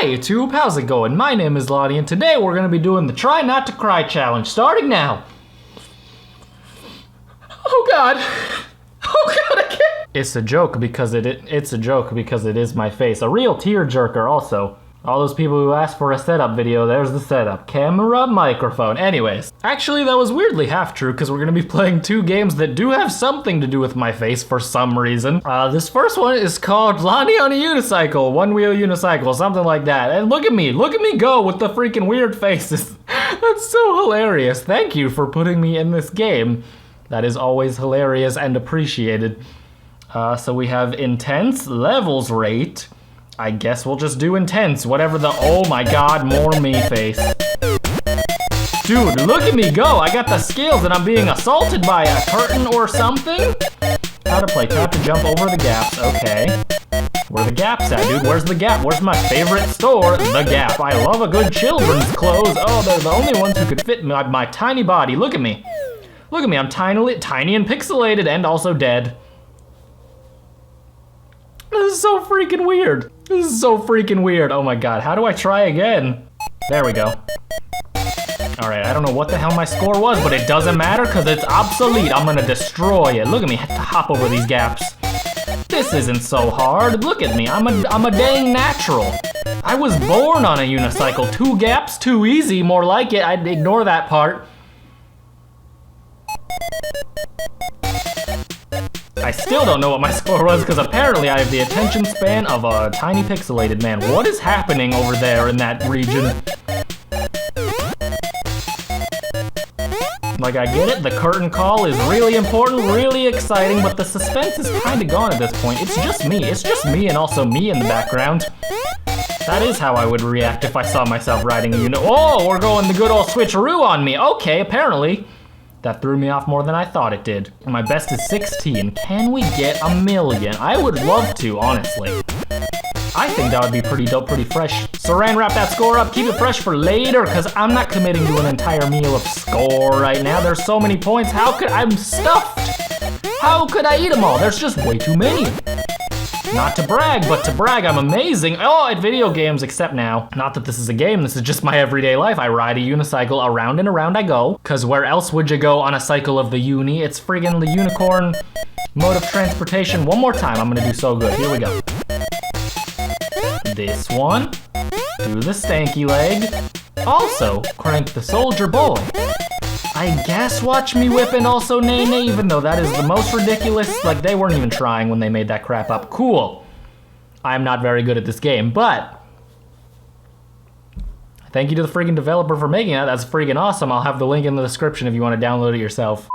Hi YouTube, how's it going? My name is Lonnie and today we're going to be doing the Try Not to Cry challenge, starting now. Oh god. Oh god, I can't. It's a joke because it is my face. A real tearjerker also. All those people who asked for a setup video, there's the setup. Camera, microphone. Anyways, actually that was weirdly half true because we're gonna be playing two games that do have something to do with my face for some reason. This first one is called Lonnie on a Unicycle, one-wheel unicycle, something like that. And look at me go with the freaking weird faces. That's so hilarious. Thank you for putting me in this game. That is always hilarious and appreciated. So we have intense, levels rate. I guess we'll just do intense, whatever the, oh my god, more me face. Dude, look at me go, I got the skills and I'm being assaulted by a curtain or something? How to play, tap to jump over the gaps, okay. Where the gaps at, dude? Where's the Gap? Where's my favorite store? The Gap. I love a good children's clothes. Oh, they're the only ones who could fit my tiny body. Look at me. Look at me, I'm tiny and pixelated and also dead. This is so freaking weird. This is so freaking weird. Oh my god, how do I try again? There we go. Alright, I don't know what the hell my score was, but it doesn't matter because it's obsolete. I'm gonna destroy it. Look at me, I have to hop over these gaps. This isn't so hard. Look at me, I'm a dang natural. I was born on a unicycle. 2 gaps, too easy, more like it. I'd ignore that part. I still don't know what my score was because apparently I have the attention span of a tiny pixelated man. What is happening over there in that region? Like, I get it, the curtain call is really important, really exciting, but the suspense is kind of gone at this point. It's just me and also me in the background. That is how I would react if I saw myself riding a unit. Oh, we're going the good old switcheroo on me. Okay, apparently. That threw me off more than I thought it did. My best is 16. Can we get a million? I would love to, honestly. I think that would be pretty dope, pretty fresh. Saran wrap that score up, keep it fresh for later, because I'm not committing to an entire meal of score right now. There's so many points. I'm stuffed. How could I eat them all? There's just way too many. Not to brag, but to brag, I'm amazing. Oh, at video games, except now. Not that this is a game, this is just my everyday life. I ride a unicycle, around and around I go. Cause where else would you go on a cycle of the uni? It's friggin' the unicorn mode of transportation. One more time, I'm gonna do so good. Here we go. This one, do the stanky leg. Also, crank the soldier boy. I guess watch me whip and also nay nay, even though that is the most ridiculous. Like, they weren't even trying when they made that crap up. Cool. I'm not very good at this game, but thank you to the freaking developer for making that. That's freaking awesome. I'll have the link in the description if you want to download it yourself.